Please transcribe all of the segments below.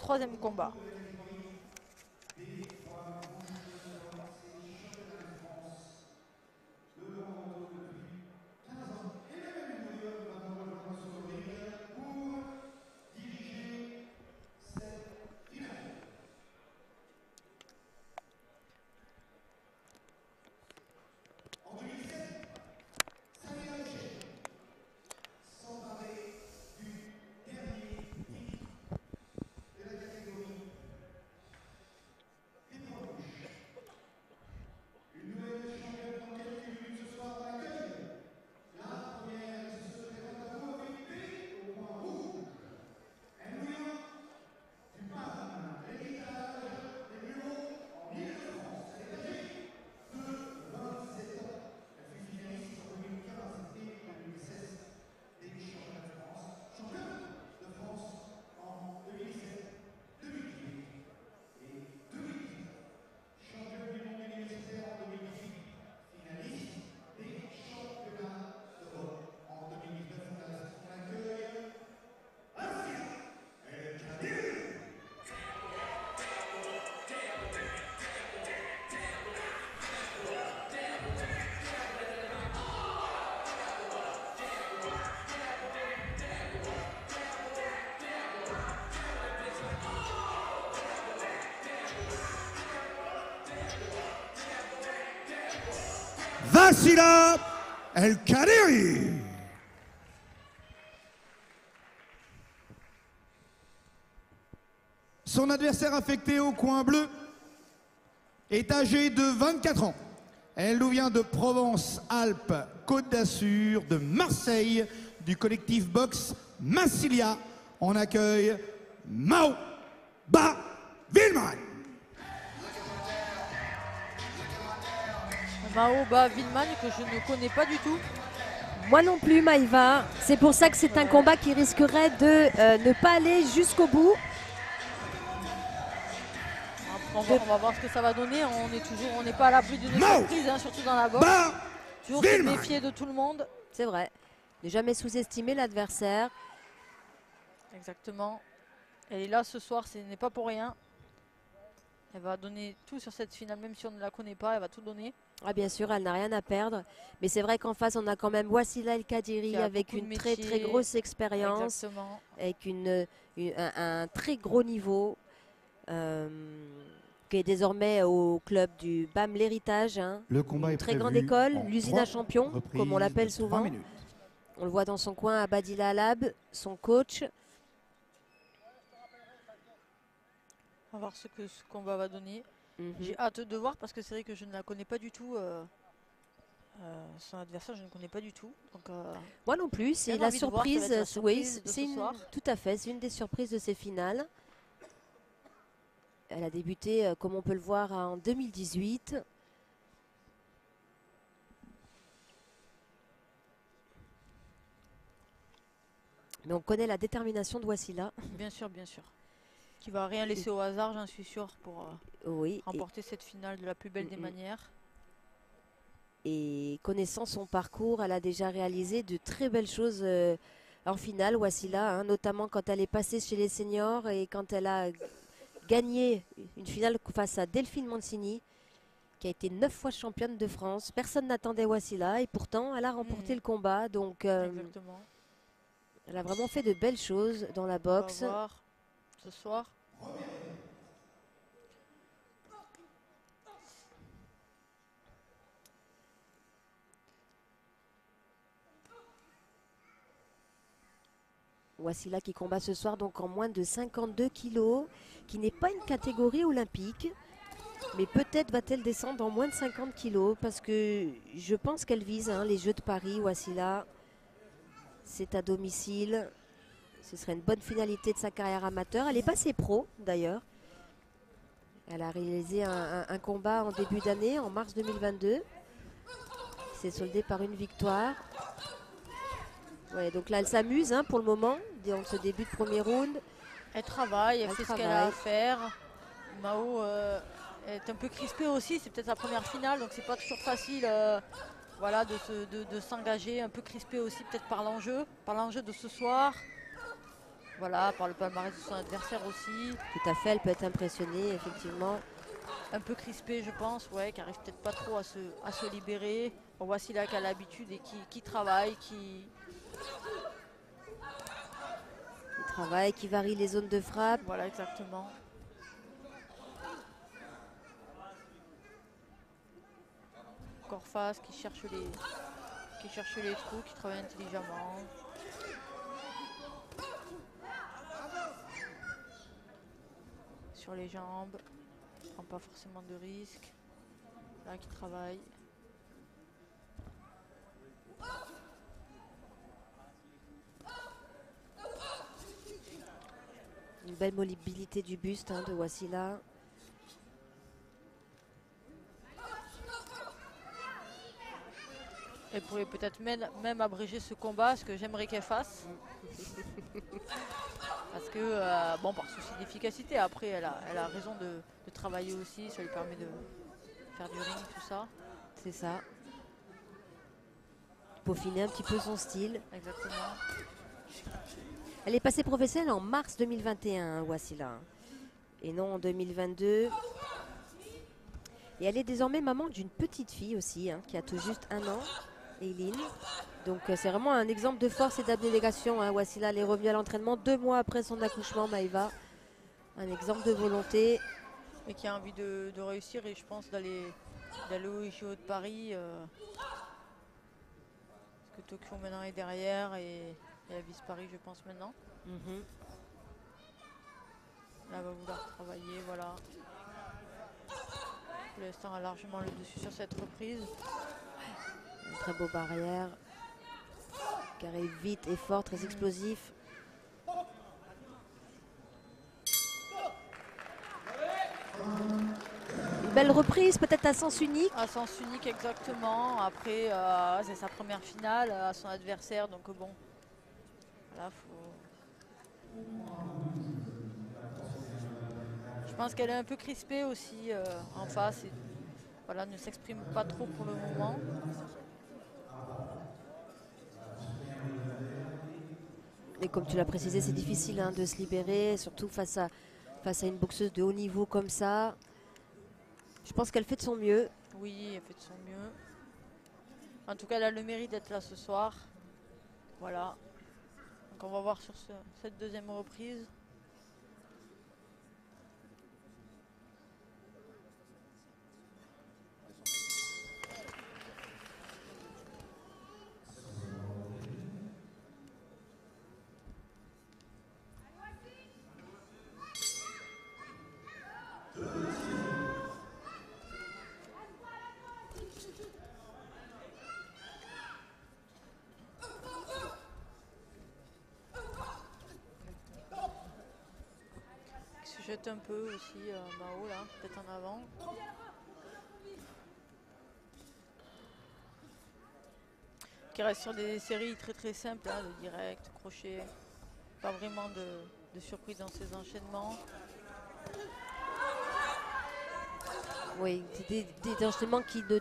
troisième combat. Wassila El-Kadiri. Son adversaire affecté au coin bleu est âgé de 24 ans. Elle nous vient de Provence-Alpes-Côte d'Azur, de Marseille, du collectif boxe Massilia. On accueille Mao Ba Villman. Mao Ba Villman que je ne connais pas du tout. Moi non plus, Maïva. C'est pour ça que c'est un combat qui risquerait de ne pas aller jusqu'au bout. On va voir ce que ça va donner. On n'est pas à l'abri d'une surprise, hein, surtout dans la boxe. Toujours se méfier de tout le monde. C'est vrai. Ne jamais sous-estimer l'adversaire. Exactement. Elle est là ce soir, ce n'est pas pour rien. Elle va donner tout sur cette finale, même si on ne la connaît pas, elle va tout donner. Ah bien sûr, elle n'a rien à perdre. Mais c'est vrai qu'en face, on a quand même Wassila El-Kadiri avec une très grosse expérience. Exactement. Avec un très gros niveau. Qui est désormais au club du BAM L'Héritage. Hein. Le combat est très grande école, l'usine à champions, comme on l'appelle souvent. Minutes. On le voit dans son coin à Badila Alab, son coach. On va voir ce que ce combat va donner. J'ai hâte de voir parce que c'est vrai que je ne la connais pas du tout. Son adversaire, je ne connais pas du tout. Donc, moi non plus, c'est la surprise. Oui, tout à fait, c'est une des surprises de ces finales. Elle a débuté, comme on peut le voir, en 2018. Mais on connaît la détermination de Wassila. Bien sûr, bien sûr. Qui va rien laisser au hasard, j'en suis sûr, pour remporter cette finale de la plus belle des manières. Et connaissant son parcours, elle a déjà réalisé de très belles choses en finale, Wassila, hein, notamment quand elle est passée chez les seniors et quand elle a gagné une finale face à Delphine Mancini, qui a été 9 fois championne de France. Personne n'attendait Wassila et pourtant elle a remporté le combat. Donc exactement. Elle a vraiment fait de belles choses dans la boxe. On va voir ce soir. Wassila qui combat ce soir donc en moins de 52 kilos, qui n'est pas une catégorie olympique, mais peut-être va-t-elle descendre en moins de 50 kilos parce que je pense qu'elle vise les Jeux de Paris. Wassila, c'est à domicile, ce serait une bonne finalité de sa carrière amateur. Elle est passée pro d'ailleurs. Elle a réalisé un combat en début d'année, en mars 2022. C'est soldé par une victoire. Ouais, donc là, elle s'amuse pour le moment, dans ce début de premier round. Elle travaille, elle fait ce qu'elle a à faire. Mao est un peu crispée aussi, c'est peut-être sa première finale, donc c'est pas toujours facile voilà, de s'engager. Un peu crispée aussi peut-être par l'enjeu de ce soir. Voilà, par le palmarès de son adversaire aussi. Tout à fait, elle peut être impressionnée, effectivement. Un peu crispée, je pense, ouais, qui arrive peut-être pas trop à se libérer. On voit Silla qui a l'habitude et qui travaille, qui Travail qui varie les zones de frappe. voilà exactement. Corfas qui cherche les trous, qui travaille intelligemment. Sur les jambes, prend pas forcément de risque. Là qui travaille. Une belle mobilité du buste de Wasila. Elle pourrait peut-être même abréger ce combat, ce que j'aimerais qu'elle fasse. Parce que, bon, par souci d'efficacité, après, elle a raison de travailler aussi. Ça lui permet de faire du ring, tout ça. C'est ça. Peaufiner un petit peu son style. Exactement. Elle est passée professionnelle en mars 2021, Wasila. Et non en 2022. Et elle est désormais maman d'une petite fille aussi, qui a tout juste 1 an, Eileen. Donc c'est vraiment un exemple de force et d'abnégation. Wasila, elle est revenue à l'entraînement 2 mois après son accouchement, Maëva. Un exemple de volonté. Et qui a envie de réussir et je pense d'aller au JO de Paris. Parce que Tokyo maintenant est derrière et elle vise Paris, je pense, maintenant. Là, elle va vouloir travailler, voilà. Pour l'instant, a largement le dessus sur cette reprise. Une très beau barrière. Carré vite et fort, très explosif. Une belle reprise, peut-être à sens unique. À sens unique, exactement. Après, c'est sa première finale à son adversaire, donc bon. Là, je pense qu'elle est un peu crispée aussi en face. Et, voilà, ne s'exprime pas trop pour le moment. Et comme tu l'as précisé, c'est difficile de se libérer, surtout face à une boxeuse de haut niveau comme ça. Je pense qu'elle fait de son mieux. Oui, elle fait de son mieux. En tout cas, elle a le mérite d'être là ce soir. Voilà. Donc on va voir sur cette deuxième reprise. Jette un peu aussi Mao là, peut-être en avant. Qui reste sur des séries très simples, de direct, crochet. Pas vraiment de surprise dans ses enchaînements. Oui, des enchaînements qui ne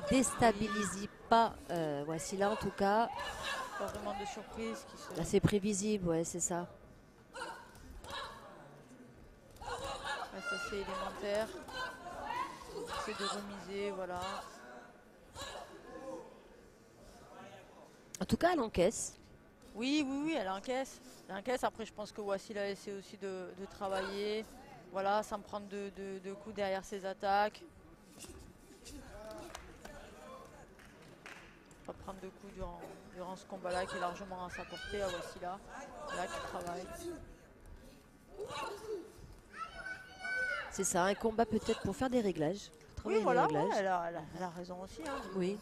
déstabilisent pas Wasila en tout cas. Pas vraiment de surprise. Là c'est prévisible, ouais, c'est ça. Reste assez élémentaire. C'est de remiser, voilà. En tout cas, elle encaisse. Oui, elle encaisse. Elle encaisse. Après, je pense que Wasila essaie aussi de travailler. Voilà, sans prendre de coups derrière ses attaques. Pas prendre de coups durant ce combat-là qui est largement à sa portée à Wasila. Là, qui travaille. C'est ça, un combat peut-être pour faire des réglages. Oui, voilà, ouais, elle a raison aussi. Oui.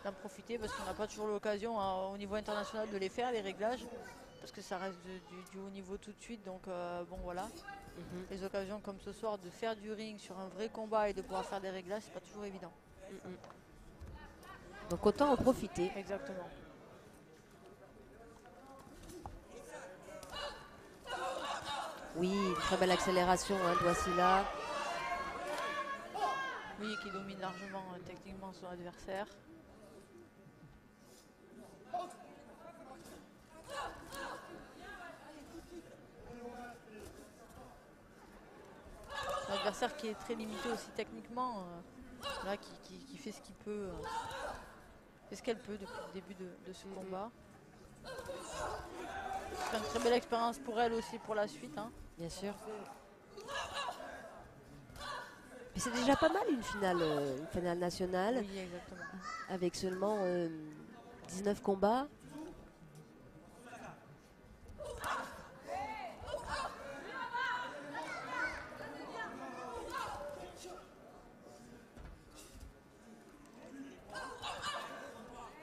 D'en profiter parce qu'on n'a pas toujours l'occasion au niveau international de les faire, les réglages. Parce que ça reste du haut niveau tout de suite. Donc, bon, voilà. Les occasions comme ce soir de faire du ring sur un vrai combat et de pouvoir faire des réglages, c'est pas toujours évident. Donc, autant en profiter. Exactement. Oui, une très belle accélération de Wasila. Oui, qui domine largement techniquement son adversaire. adversaire qui est très limité aussi techniquement, là, qui fait ce qu'il peut, fait ce qu'elle peut depuis le début de ce combat. C'est une très belle expérience pour elle aussi pour la suite. Hein. Bien sûr. Mais c'est déjà pas mal une finale nationale. Oui, exactement. Avec seulement 19 combats.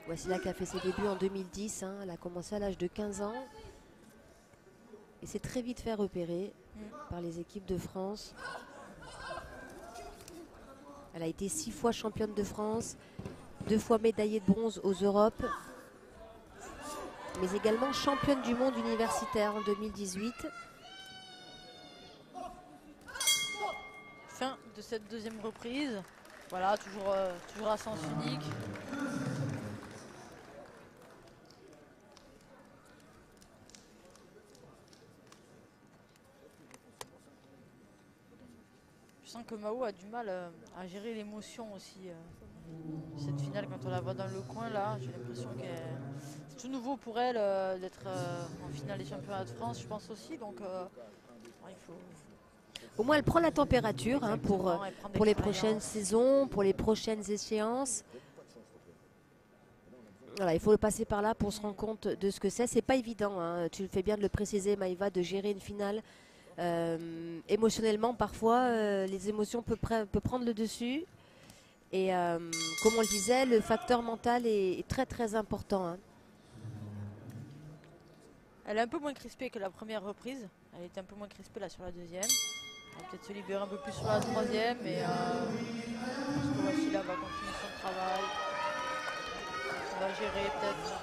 Wassila qui a fait ses débuts en 2010. Hein. Elle a commencé à l'âge de 15 ans. Et s'est très vite fait repérer par les équipes de France. Elle a été 6 fois championne de France, 2 fois médaillée de bronze aux Europes, mais également championne du monde universitaire en 2018. Fin de cette deuxième reprise. Voilà, toujours à sens unique. Je sens que Mao a du mal à gérer l'émotion aussi. Cette finale, quand on la voit dans le coin, là, j'ai l'impression que c'est tout nouveau pour elle d'être en finale des championnats de France, je pense aussi. Donc, il faut... Au moins, elle prend la température hein, pour les prochaines saisons, pour les prochaines échéances. Voilà, il faut passer par là pour se rendre compte de ce que c'est. C'est pas évident, hein. Tu le fais bien de le préciser, Maïva, de gérer une finale. Émotionnellement, parfois, les émotions peuvent prendre le dessus. Et comme on le disait, le facteur mental est très très important. Hein. Elle est un peu moins crispée que la première reprise. Elle était un peu moins crispée là sur la deuxième. Elle va peut-être se libérer un peu plus sur la troisième. Mais je pense que Wassila va continuer son travail. On va gérer peut-être.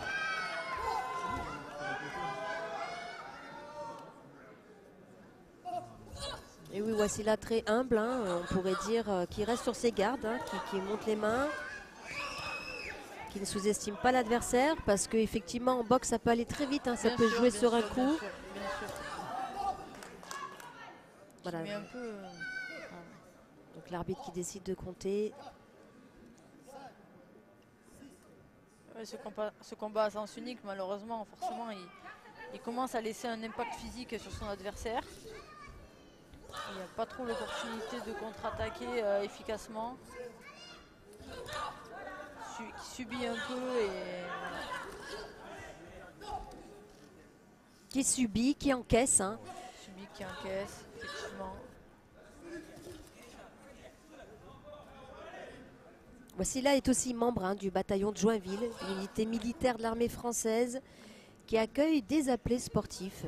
Et oui, Wassila très humble, hein, on pourrait dire, qui reste sur ses gardes, hein, qui monte les mains, qui ne sous-estime pas l'adversaire, parce qu'effectivement en boxe ça peut aller très vite, hein, ça peut jouer sur un coup. Bien sûr. Voilà. Mais un peu, Donc l'arbitre qui décide de compter. ouais, ce combat à sens unique, malheureusement, forcément, il commence à laisser un impact physique sur son adversaire. Il n'y a pas trop l'opportunité de contre-attaquer efficacement. Qui subit un peu et... Qui subit, qui encaisse. Hein. Subit, qui encaisse, effectivement. Wassila est aussi membre hein, du bataillon de Joinville, l'unité militaire de l'armée française qui accueille des appelés sportifs.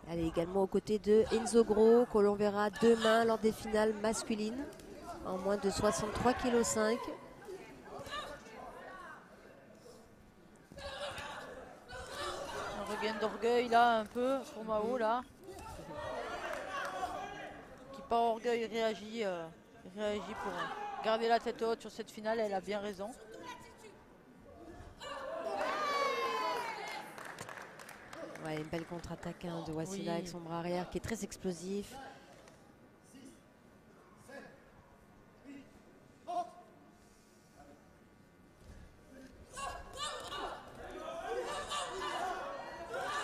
Elle est également aux côtés de Enzo Gros, que l'on verra demain lors des finales masculines, en moins de 63,5 kg. Un regain d'orgueil là, un peu, pour Mao là. Qui par orgueil réagit pour garder la tête haute sur cette finale, elle a bien raison. Ouais, une belle contre-attaque hein, de Wassila Oui. avec son bras arrière qui est très explosif.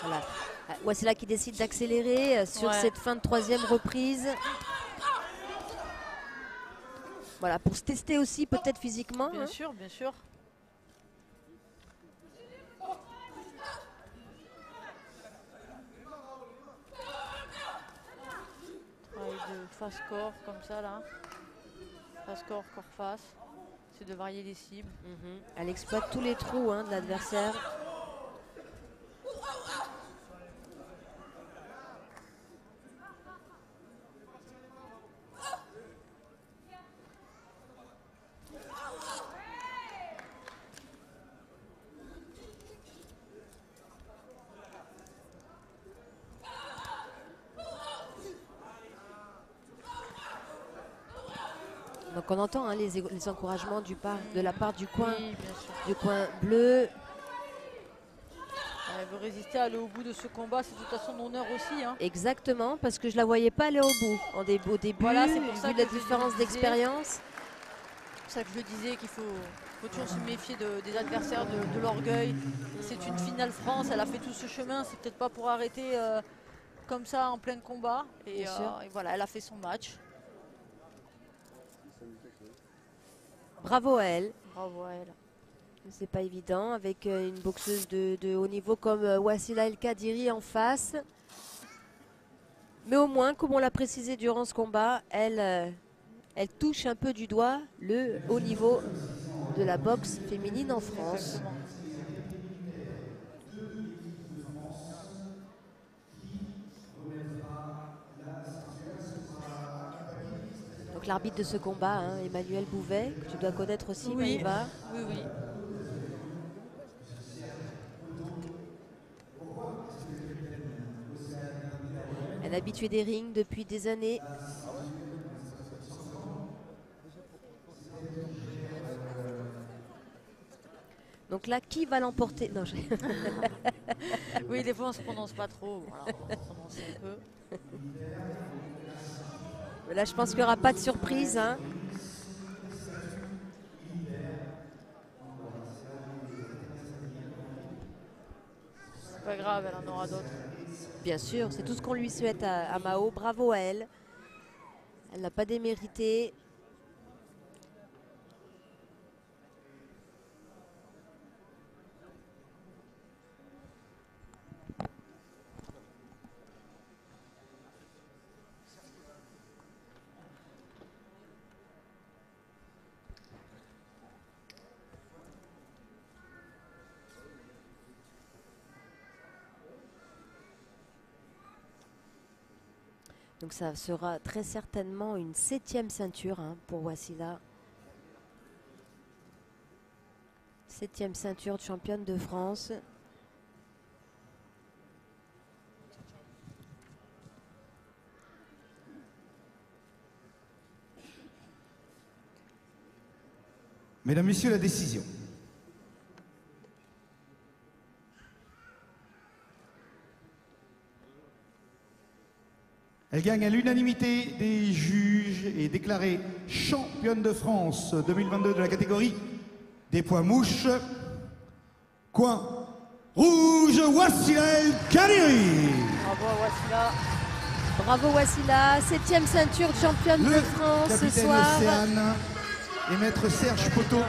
Voilà. Wassila qui décide d'accélérer sur cette fin de troisième reprise. Voilà, pour se tester aussi peut-être physiquement. Bien hein. sûr, bien sûr. Travail de face corps comme ça là. Face corps, corps face. C'est de varier les cibles. Elle exploite tous les trous hein, de l'adversaire. Donc on entend hein, les encouragements de la part du coin, Oui, bien sûr. du coin bleu. elle veut résister, aller au bout de ce combat. C'est tout à son honneur aussi. Hein. Exactement, parce que je la voyais pas aller au bout au début, Voilà, c'est pour ça vu que la je différence disais. d'expérience. C'est pour ça que je disais qu'il faut toujours se méfier des adversaires, de l'orgueil. C'est une finale France, elle a fait tout ce chemin. C'est peut-être pas pour arrêter comme ça en plein combat. Et voilà, elle a fait son match. Bravo à elle. Bravo à elle. C'est pas évident avec une boxeuse de haut niveau comme Wassila El Kadiri en face. Mais au moins, comme on l'a précisé durant ce combat, elle touche un peu du doigt le haut niveau de la boxe féminine en France. Exactement. Donc l'arbitre de ce combat, hein, Emmanuel Bouvet, que tu dois connaître aussi, Oui, Maëva. oui, oui. Elle est habituée des rings depuis des années. Donc là, qui va l'emporter? Non, Oui, des fois on se prononce pas trop. Voilà, on se prononce un peu. Là, je pense qu'il n'y aura pas de surprise. Hein. C'est pas grave, elle en aura d'autres. Bien sûr, c'est tout ce qu'on lui souhaite à Mao. Bravo à elle. Elle n'a pas démérité. Donc ça sera très certainement une 7e ceinture hein, pour Wassila. 7e ceinture de championne de France. Mesdames, Messieurs, la décision. Elle gagne à l'unanimité des juges et est déclarée championne de France 2022 de la catégorie des poids mouches. Coin rouge, Wassila El Kadiri. Bravo à Wassila. Bravo Wassila, 7e ceinture de championne de France ce capitaine soir. Océane et maître Serge Poteau.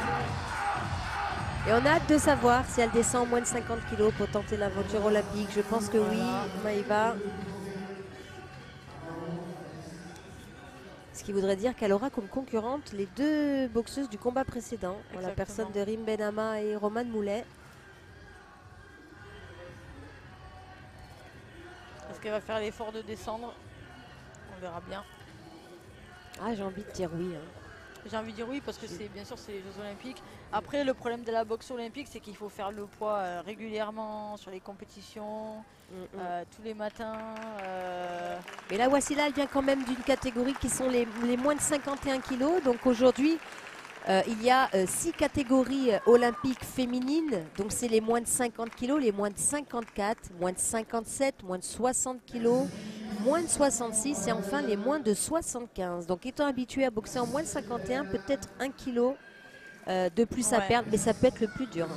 Et on a hâte de savoir si elle descend moins de 50 kg pour tenter l'aventure olympique. Je pense que oui, Maëva. Ce qui voudrait dire qu'elle aura comme concurrente les 2 boxeuses du combat précédent, en la personne de Rim Benama et Romane Moulet. Est-ce qu'elle va faire l'effort de descendre? On verra bien. Ah, j'ai envie de dire oui. Hein. J'ai envie de dire oui parce que c'est bien sûr c'est les Jeux Olympiques. Après le problème de la boxe olympique c'est qu'il faut faire le poids régulièrement sur les compétitions, tous les matins. Mais là Wassila elle vient quand même d'une catégorie qui sont les moins de 51 kg. Donc aujourd'hui il y a 6 catégories olympiques féminines. Donc c'est les moins de 50 kg, les moins de 54, moins de 57, moins de 60 kg. Moins de 66 et enfin les moins de 75. Donc étant habitué à boxer en moins de 51, peut-être 1 kg de plus à perdre, mais ça peut être le plus dur.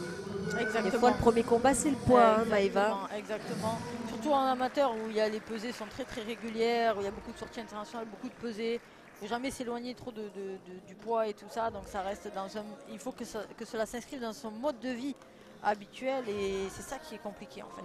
Exactement. Des fois le premier combat c'est le poids, hein, Maëva. Exactement. Surtout en amateur où il y a les pesées sont très très régulières, où il y a beaucoup de sorties internationales, beaucoup de pesées. Il ne faut jamais s'éloigner trop du poids et tout ça. Donc ça reste dans un. Il faut que cela s'inscrive dans son mode de vie habituel et c'est ça qui est compliqué en fait.